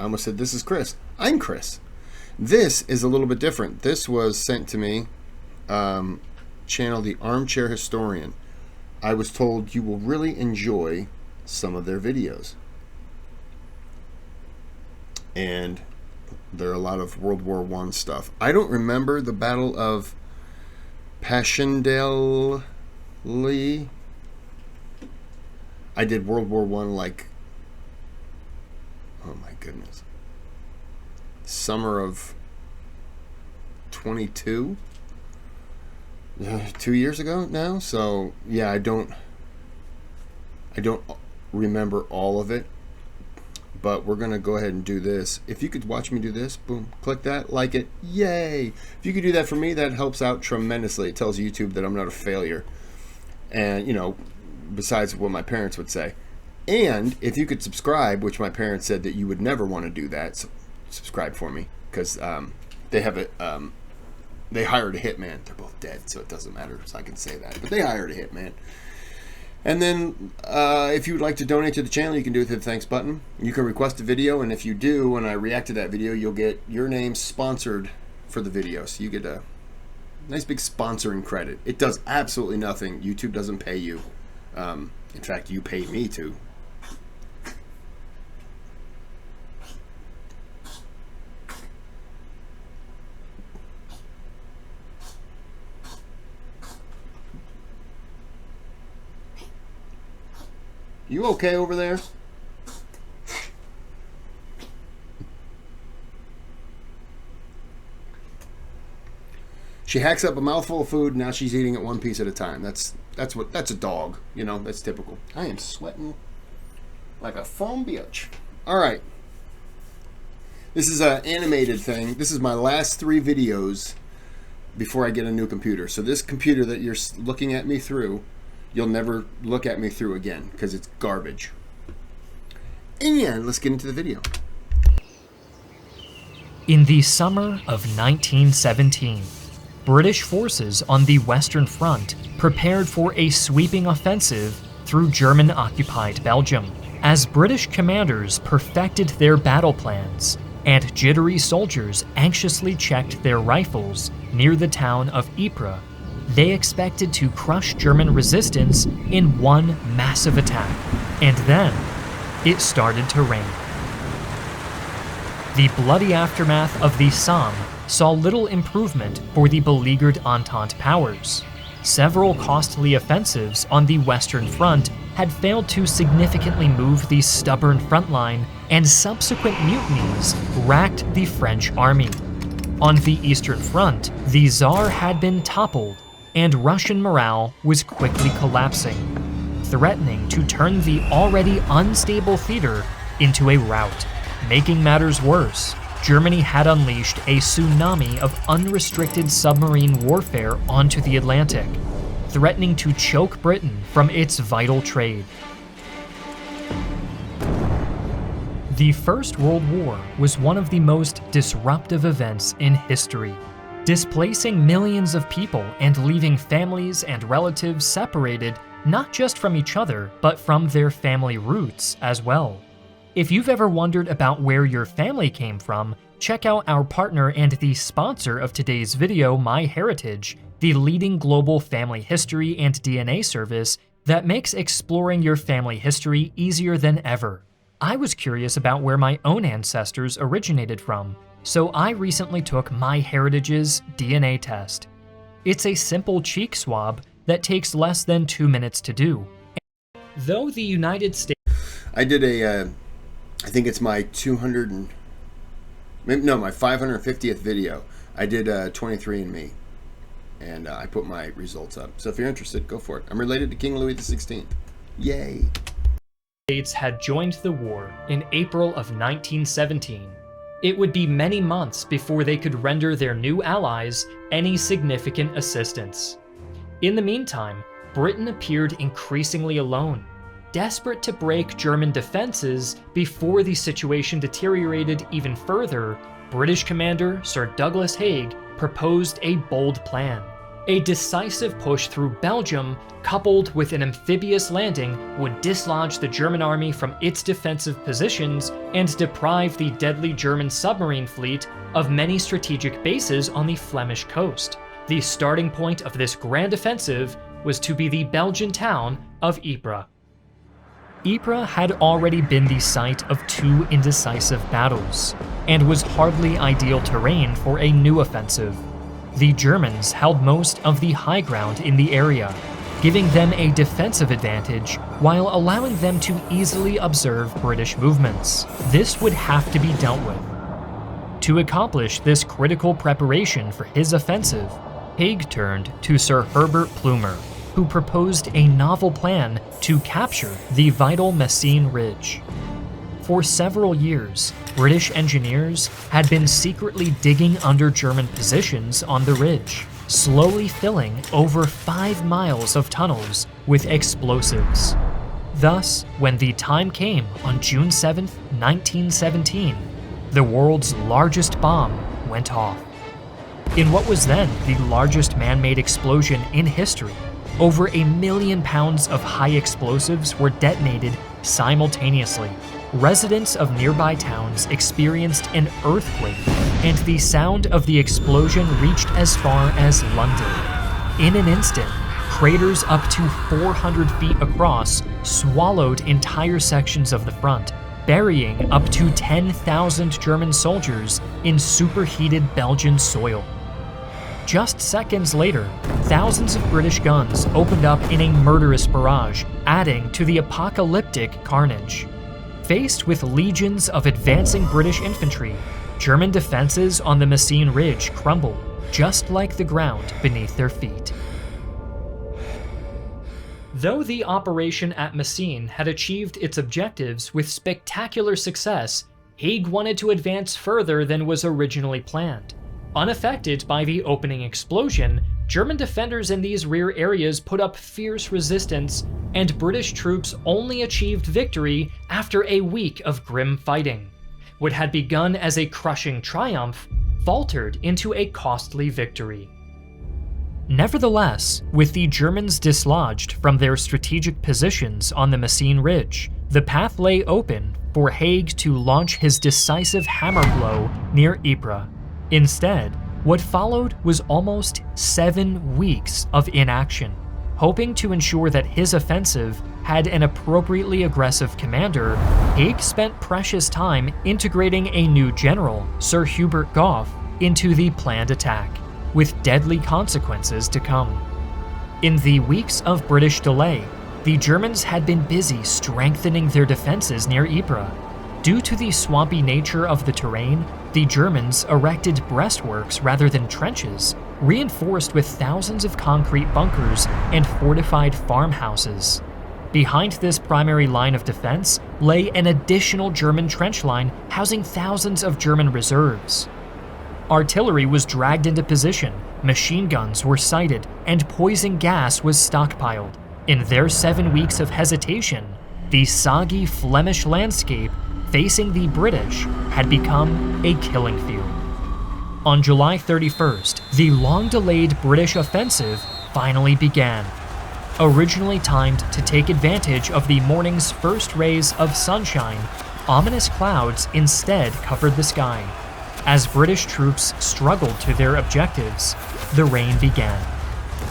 I almost said, this is Kris. I'm Kris. This is a little bit different. This was sent to me, channel the Armchair Historian. I was told you will really enjoy some of their videos. And there are a lot of World War I stuff. I don't remember the Battle of Passchendaele. I did World War I like, oh my goodness, summer of 22, 2 years ago now. So yeah, I don't remember all of it, but we're gonna go ahead and do this. If you could watch me do this, boom, click that, like it, yay. If you could do that for me, that helps out tremendously. It tells YouTube that I'm not a failure, and you know, besides what my parents would say. And if you could subscribe, which my parents said that you would never want to do that, so subscribe for me, because they have they hired a hitman. They're both dead, so it doesn't matter, so I can say that, but they hired a hitman. And then if you would like to donate to the channel, you can do it with the thanks button. You can request a video, and if you do, when I react to that video, you'll get your name sponsored for the video, so you get a nice big sponsoring credit. It does absolutely nothing. YouTube doesn't pay you. In fact, you pay me to. You okay over there? She hacks up a mouthful of food, and now she's eating it one piece at a time. That's a dog, you know, that's typical. I am sweating like a foam bitch. All right. This is an animated thing. This is my last 3 videos before I get a new computer. So this computer that you're looking at me through, you'll never look at me through again because it's garbage. And let's get into the video. In the summer of 1917, British forces on the Western Front prepared for a sweeping offensive through German-occupied Belgium. As British commanders perfected their battle plans and jittery soldiers anxiously checked their rifles near the town of Ypres, they expected to crush German resistance in one massive attack. And then, it started to rain. The bloody aftermath of the Somme saw little improvement for the beleaguered Entente powers. Several costly offensives on the Western Front had failed to significantly move the stubborn front line, and subsequent mutinies racked the French army. On the Eastern Front, the Tsar had been toppled, and Russian morale was quickly collapsing, threatening to turn the already unstable theater into a rout. Making matters worse, Germany had unleashed a tsunami of unrestricted submarine warfare onto the Atlantic, threatening to choke Britain from its vital trade. The First World War was one of the most disruptive events in history, displacing millions of people and leaving families and relatives separated not just from each other, but from their family roots as well. If you've ever wondered about where your family came from, check out our partner and the sponsor of today's video, MyHeritage, the leading global family history and DNA service that makes exploring your family history easier than ever. I was curious about where my own ancestors originated from, so I recently took MyHeritage's DNA test. It's a simple cheek swab that takes less than 2 minutes to do. Though the United States... I did I think it's my 550th video. I did 23andMe, and I put my results up. So if you're interested, go for it. I'm related to King Louis XVI. Yay. States had joined the war in April of 1917. It would be many months before they could render their new allies any significant assistance. In the meantime, Britain appeared increasingly alone, desperate to break German defenses before the situation deteriorated even further. British commander Sir Douglas Haig proposed a bold plan. A decisive push through Belgium, coupled with an amphibious landing, would dislodge the German army from its defensive positions and deprive the deadly German submarine fleet of many strategic bases on the Flemish coast. The starting point of this grand offensive was to be the Belgian town of Ypres. Ypres had already been the site of 2 indecisive battles, and was hardly ideal terrain for a new offensive. The Germans held most of the high ground in the area, giving them a defensive advantage while allowing them to easily observe British movements. This would have to be dealt with. To accomplish this critical preparation for his offensive, Haig turned to Sir Herbert Plumer, who proposed a novel plan to capture the vital Messines Ridge. For several years, British engineers had been secretly digging under German positions on the ridge, slowly filling over 5 miles of tunnels with explosives. Thus, when the time came on June 7, 1917, the world's largest bomb went off. In what was then the largest man-made explosion in history, over 1 million pounds of high explosives were detonated simultaneously. Residents of nearby towns experienced an earthquake, and the sound of the explosion reached as far as London. In an instant, craters up to 400 feet across swallowed entire sections of the front, burying up to 10,000 German soldiers in superheated Belgian soil. Just seconds later, thousands of British guns opened up in a murderous barrage, adding to the apocalyptic carnage. Faced with legions of advancing British infantry, German defenses on the Messines Ridge crumbled, just like the ground beneath their feet. Though the operation at Messines had achieved its objectives with spectacular success, Haig wanted to advance further than was originally planned. Unaffected by the opening explosion, German defenders in these rear areas put up fierce resistance, and British troops only achieved victory after a week of grim fighting. What had begun as a crushing triumph faltered into a costly victory. Nevertheless, with the Germans dislodged from their strategic positions on the Messines Ridge, the path lay open for Haig to launch his decisive hammer blow near Ypres. Instead, what followed was almost 7 weeks of inaction. Hoping to ensure that his offensive had an appropriately aggressive commander, Haig spent precious time integrating a new general, Sir Hubert Gough, into the planned attack, with deadly consequences to come. In the weeks of British delay, the Germans had been busy strengthening their defenses near Ypres. Due to the swampy nature of the terrain, the Germans erected breastworks rather than trenches, reinforced with thousands of concrete bunkers and fortified farmhouses. Behind this primary line of defense lay an additional German trench line housing thousands of German reserves. Artillery was dragged into position, machine guns were sighted, and poison gas was stockpiled. In their 7 weeks of hesitation, the soggy Flemish landscape facing the British had become a killing field. On July 31st, the long-delayed British offensive finally began. Originally timed to take advantage of the morning's first rays of sunshine, ominous clouds instead covered the sky. As British troops struggled to their objectives, the rain began.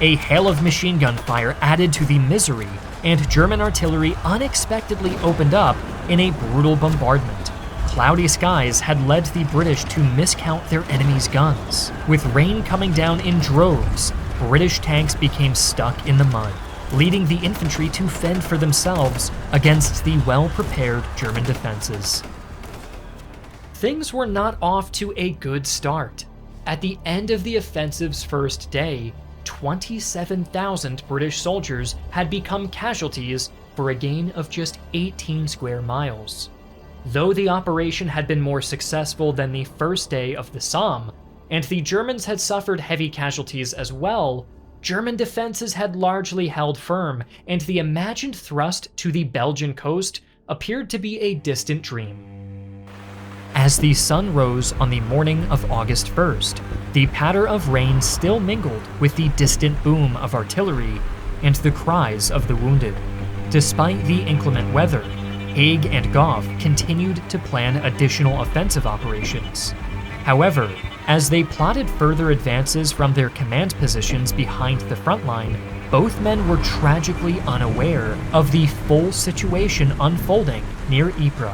A hail of machine gun fire added to the misery, and German artillery unexpectedly opened up in a brutal bombardment. Cloudy skies had led the British to miscount their enemy's guns. With rain coming down in droves, British tanks became stuck in the mud, leading the infantry to fend for themselves against the well-prepared German defenses. Things were not off to a good start. At the end of the offensive's first day, 27,000 British soldiers had become casualties for a gain of just 18 square miles. Though the operation had been more successful than the first day of the Somme, and the Germans had suffered heavy casualties as well, German defenses had largely held firm, and the imagined thrust to the Belgian coast appeared to be a distant dream. As the sun rose on the morning of August 1st, the patter of rain still mingled with the distant boom of artillery and the cries of the wounded. Despite the inclement weather, Haig and Goff continued to plan additional offensive operations. However, as they plotted further advances from their command positions behind the front line, both men were tragically unaware of the full situation unfolding near Ypres.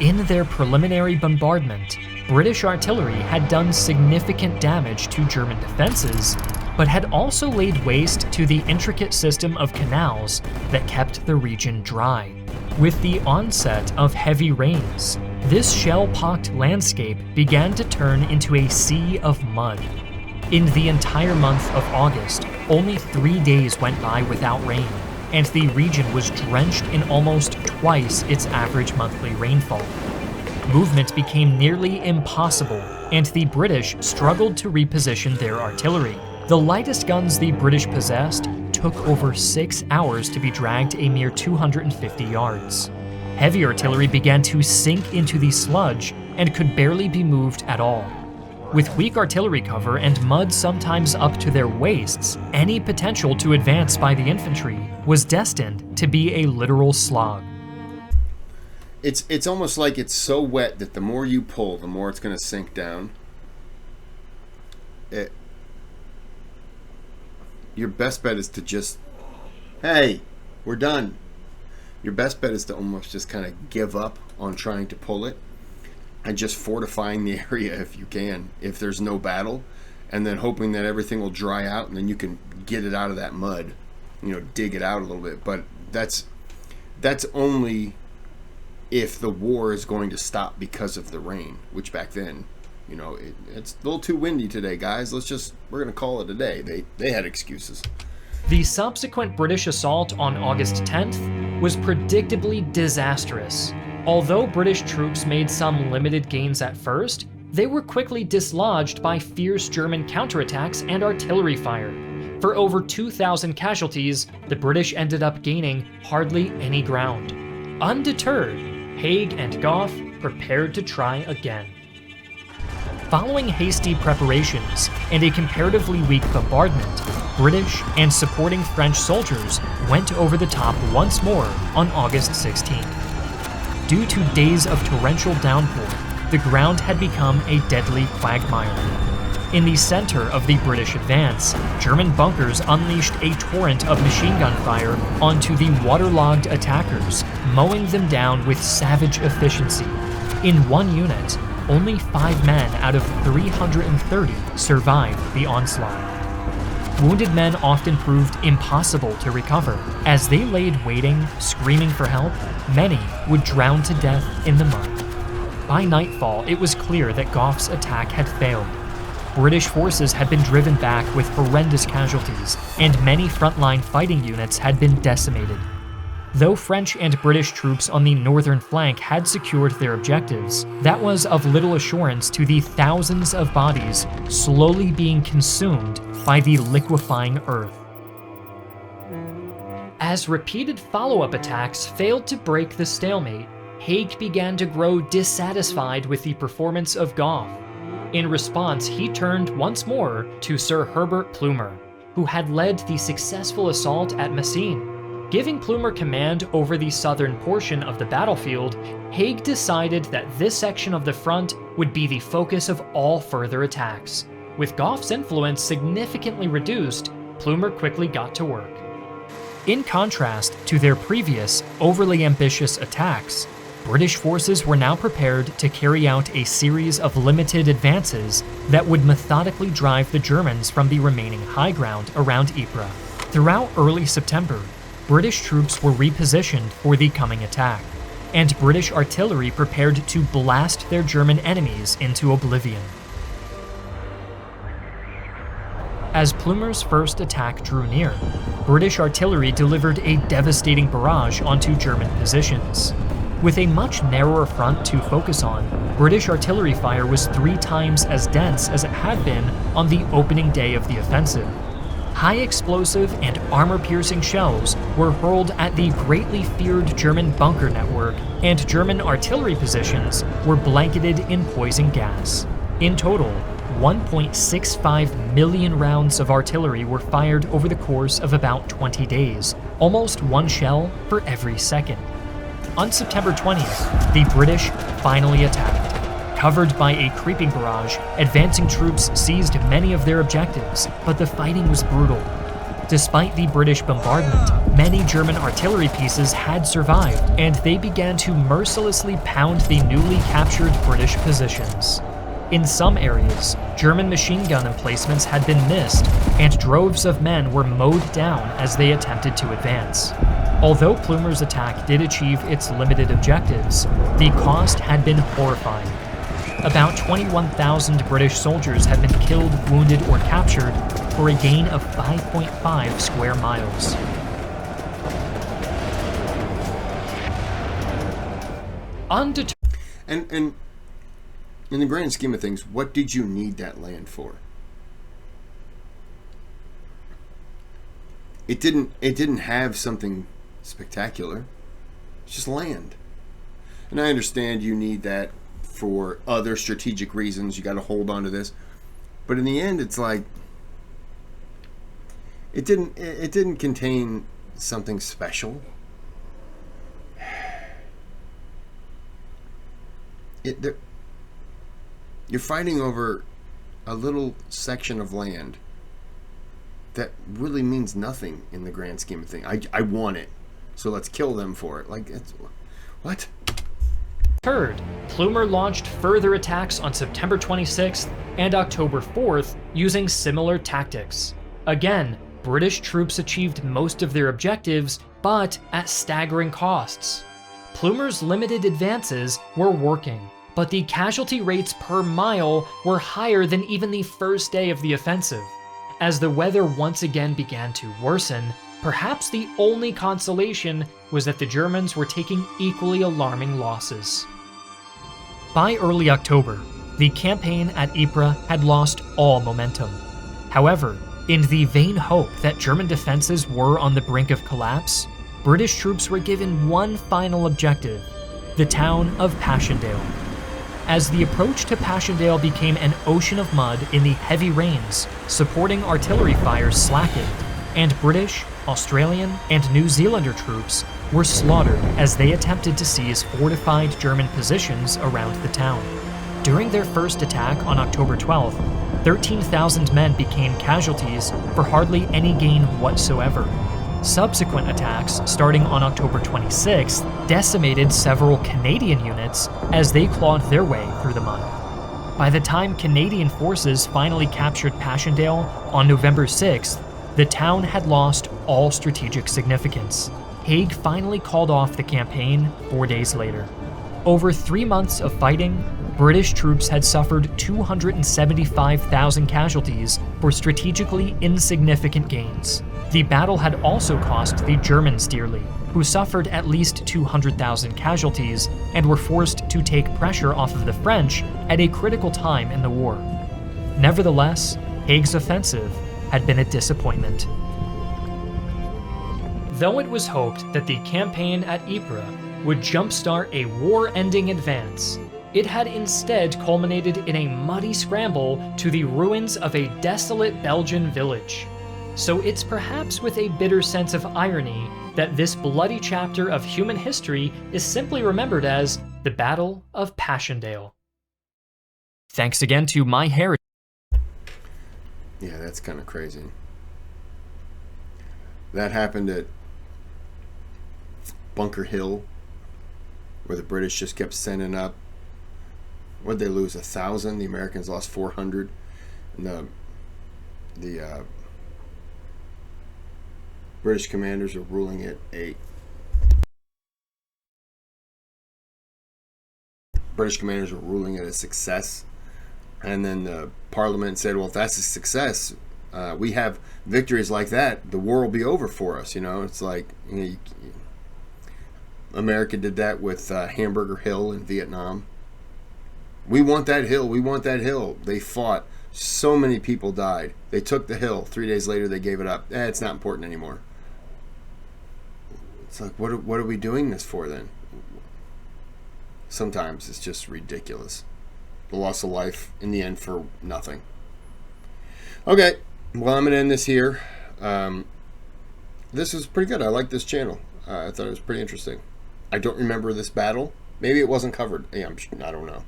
In their preliminary bombardment, British artillery had done significant damage to German defenses, but had also laid waste to the intricate system of canals that kept the region dry. With the onset of heavy rains, this shell-pocked landscape began to turn into a sea of mud. In the entire month of August, only 3 days went by without rain, and the region was drenched in almost twice its average monthly rainfall. Movement became nearly impossible, and the British struggled to reposition their artillery. The lightest guns the British possessed took over 6 hours to be dragged a mere 250 yards. Heavy artillery began to sink into the sludge and could barely be moved at all. With weak artillery cover and mud sometimes up to their waists, any potential to advance by the infantry was destined to be a literal slog. It's almost like it's so wet that the more you pull, the more it's going to sink down. Your best bet is to just, hey, we're done. Your best bet is to almost just kind of give up on trying to pull it and just fortifying the area if you can, if there's no battle, and then hoping that everything will dry out and then you can get it out of that mud, dig it out a little bit. But that's only if the war is going to stop because of the rain, which back then, it's a little too windy today, guys. We're going to call it a day. They had excuses. The subsequent British assault on August 10th was predictably disastrous. Although British troops made some limited gains at first, they were quickly dislodged by fierce German counterattacks and artillery fire. For over 2,000 casualties, the British ended up gaining hardly any ground. Undeterred, Haig and Goff prepared to try again. Following hasty preparations and a comparatively weak bombardment, British and supporting French soldiers went over the top once more on August 16th. Due to days of torrential downpour, the ground had become a deadly quagmire. In the center of the British advance, German bunkers unleashed a torrent of machine gun fire onto the waterlogged attackers, mowing them down with savage efficiency. In one unit, only 5 men out of 330 survived the onslaught. Wounded men often proved impossible to recover. As they laid waiting, screaming for help, many would drown to death in the mud. By nightfall, it was clear that Goff's attack had failed. British forces had been driven back with horrendous casualties, and many frontline fighting units had been decimated. Though French and British troops on the northern flank had secured their objectives, that was of little assurance to the thousands of bodies slowly being consumed by the liquefying earth. As repeated follow-up attacks failed to break the stalemate, Haig began to grow dissatisfied with the performance of Goff. In response, he turned once more to Sir Herbert Plumer, who had led the successful assault at Messines. Giving Plumer command over the southern portion of the battlefield, Haig decided that this section of the front would be the focus of all further attacks. With Goff's influence significantly reduced, Plumer quickly got to work. In contrast to their previous, overly ambitious attacks, British forces were now prepared to carry out a series of limited advances that would methodically drive the Germans from the remaining high ground around Ypres. Throughout early September, British troops were repositioned for the coming attack, and British artillery prepared to blast their German enemies into oblivion. As Plumer's first attack drew near, British artillery delivered a devastating barrage onto German positions. With a much narrower front to focus on, British artillery fire was 3 times as dense as it had been on the opening day of the offensive. high explosive and armor-piercing shells were hurled at the greatly feared German bunker network, and German artillery positions were blanketed in poison gas. In total, 1.65 million rounds of artillery were fired over the course of about 20 days, almost one shell for every second. On September 20th, the British finally attacked. Covered by a creeping barrage, advancing troops seized many of their objectives, but the fighting was brutal. Despite the British bombardment, many German artillery pieces had survived, and they began to mercilessly pound the newly captured British positions. In some areas, German machine gun emplacements had been missed, and droves of men were mowed down as they attempted to advance. Although Plumer's attack did achieve its limited objectives, the cost had been horrifying. About 21,000 British soldiers had been killed, wounded, or captured for a gain of 5.5 square miles. And in the grand scheme of things, what did you need that land for? It didn't have something spectacular. It's just land. And I understand you need that for other strategic reasons. You got to hold on to this. But in the end, it's like it didn't contain something special. You're fighting over a little section of land that really means nothing in the grand scheme of things. I want it, so let's kill them for it. Like, it's, what? Third, Plumer launched further attacks on September 26th and October 4th using similar tactics. Again, British troops achieved most of their objectives, but at staggering costs. Plumer's limited advances were working, but the casualty rates per mile were higher than even the first day of the offensive. As the weather once again began to worsen, perhaps the only consolation was that the Germans were taking equally alarming losses. By early October, the campaign at Ypres had lost all momentum. However, in the vain hope that German defenses were on the brink of collapse, British troops were given one final objective: the town of Passchendaele. As the approach to Passchendaele became an ocean of mud in the heavy rains, supporting artillery fire slackened, and British, Australian, and New Zealander troops were slaughtered as they attempted to seize fortified German positions around the town. During their first attack on October 12th, 13,000 men became casualties for hardly any gain whatsoever. Subsequent attacks, starting on October 26th, decimated several Canadian units as they clawed their way through the mud. By the time Canadian forces finally captured Passchendaele on November 6th, the town had lost all strategic significance. Haig finally called off the campaign 4 days later. Over 3 months of fighting, British troops had suffered 275,000 casualties for strategically insignificant gains. The battle had also cost the Germans dearly, who suffered at least 200,000 casualties and were forced to take pressure off of the French at a critical time in the war. Nevertheless, Haig's offensive had been a disappointment. Though it was hoped that the campaign at Ypres would jumpstart a war-ending advance, it had instead culminated in a muddy scramble to the ruins of a desolate Belgian village. So it's perhaps with a bitter sense of irony that this bloody chapter of human history is simply remembered as the Battle of Passchendaele. Thanks again to MyHeritage. Yeah, that's kind of crazy. That happened at Bunker Hill, where the British just kept sending up. What'd they lose? 1,000. The Americans lost 400, and the British commanders are ruling it a success. And then the Parliament said, well, if that's a success, we have victories like that, the war will be over for us. You know, it's like, America did that with Hamburger Hill in Vietnam. We want that hill. We want that hill. They fought So many people died. They took the hill. 3 days later, they gave it up. It's not important anymore. It's like, what are we doing this for then? Sometimes it's just ridiculous. The loss of life in the end for nothing. Okay, well, I'm going to end this here. This is pretty good. I like this channel. I thought it was pretty interesting. I don't remember this battle. Maybe it wasn't covered. Yeah, I don't know.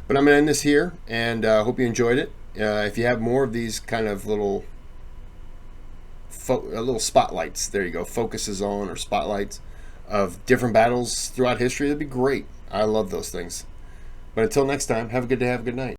But I'm going to end this here, and hope you enjoyed it. If you have more of these kind of little spotlights, there you go, focuses on or spotlights of different battles throughout history, that'd be great. I love those things. But until next time, have a good day, have a good night.